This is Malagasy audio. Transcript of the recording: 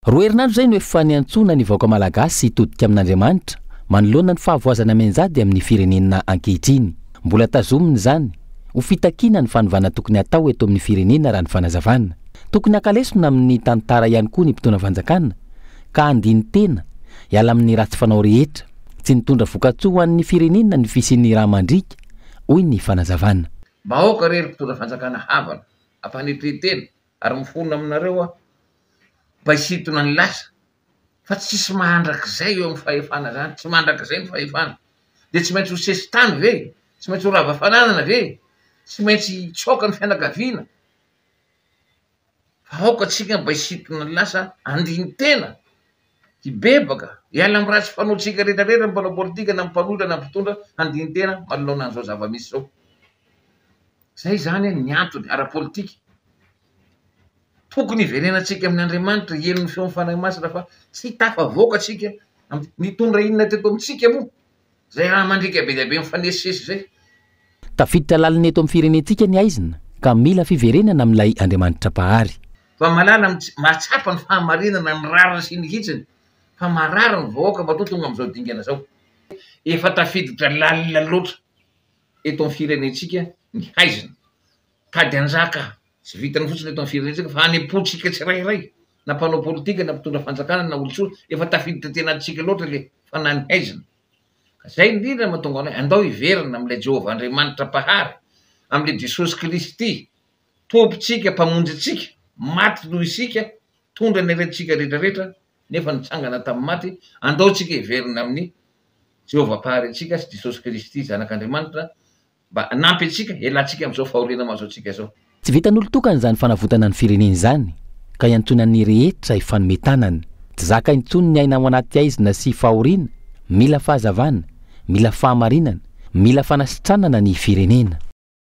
Roa herinandro zay no efa niantsona ny vahoaka malagasy hitodika amin'Andriamanitra manoloana ny fahavoazana mianjady amin'ny firenena ankehitriny. Mbola tazominy zany ho fitakiana ny fanovana tokony atao eto amin'ny firenena raha ny fanazavana. Tokony akalesona amin'ny tantara ihany koa ny mpitondra fanjakana ka andiny tena hiala amin'ny ratsy fanao rehetra, tsy nitondra vokatsoa ho an'ny firenena ny fisian'ny raha mandrika hoy ny fanazavana. Bahoaka rery mpitondra fanjakana havana ampanetretena ary mifonona aminareo mba hisintona ny lasa fa tsisy mahandrak'izay eo amin'ny fahefana zany, tsy mandrak'izay ny fahefana de tsy maintsy ho sesy tany ve, tsy maintsy ho rava fananana ve, tsy maintsy tsoka ny fianakaviana. Bahoaka tsika mba hisintona ny lasa andiny tena hibebaka hiala amin'ny ratsy fanaotsika rehetrarehetra mbola politika na mpanodra na mpitondra andiny tena manoloana an'izao zava-misy zao. Zay zany ny antony ara-politika. Tokony hiverenantsika amin'ny Andriamanitra hienony feo fanahy masina fa tsy tafavoaka tsika mitondra inona teto amintsika moa zay raha mandrika be dia be mifanesisesy zay. Tafiditra lalina eto amin'ny firenentsika ny aizina ka mila fiverenana amin'ilay Andriamanitra pahary. Fa malala mahatsapa ny fahamarinana ny rariny sy ny hitsiny fa marary ny vahoaka mba tonga amin'izao dingana zao. Efa tafiditra lalina loatra eto amin'ny firenentsika ny haizina tady anjaka tsy vitany fotsiny eto amin'ny firenentsika fa hanepotsika tsirairay na mpanao politika na mpitondra fanjakana na olotsoa efa tafiditra tena antsika loatra le fanany haizina. Zay indrindra mahatonga anay andao hiverina amin'ilay Jehovah Andriamanitra pahary, amin'ilay Jesosy Kristy tompitsika mpamonjy maty noho isika tondra ny aretintsika rehetrarehetra nefa nitsangana tamin'ny maty. Andao tsika hiverina amin'ny Jehovah pahary antsika sy Jesosy Kristy zanak'Andriamanitra mba hanampy antsika hialantsika amin'izao fahoriana mahazo antsika zao. Tsy vitan'olo tokana zany fanavotana ny firenena zany ka iantsonan'ny rehetra ifanometanany. Tsy zaka intsony ny aina ao anaty aizina sy fahoriana, mila fahazavana, mila fahamarinana, mila fanasitranana ny firenena.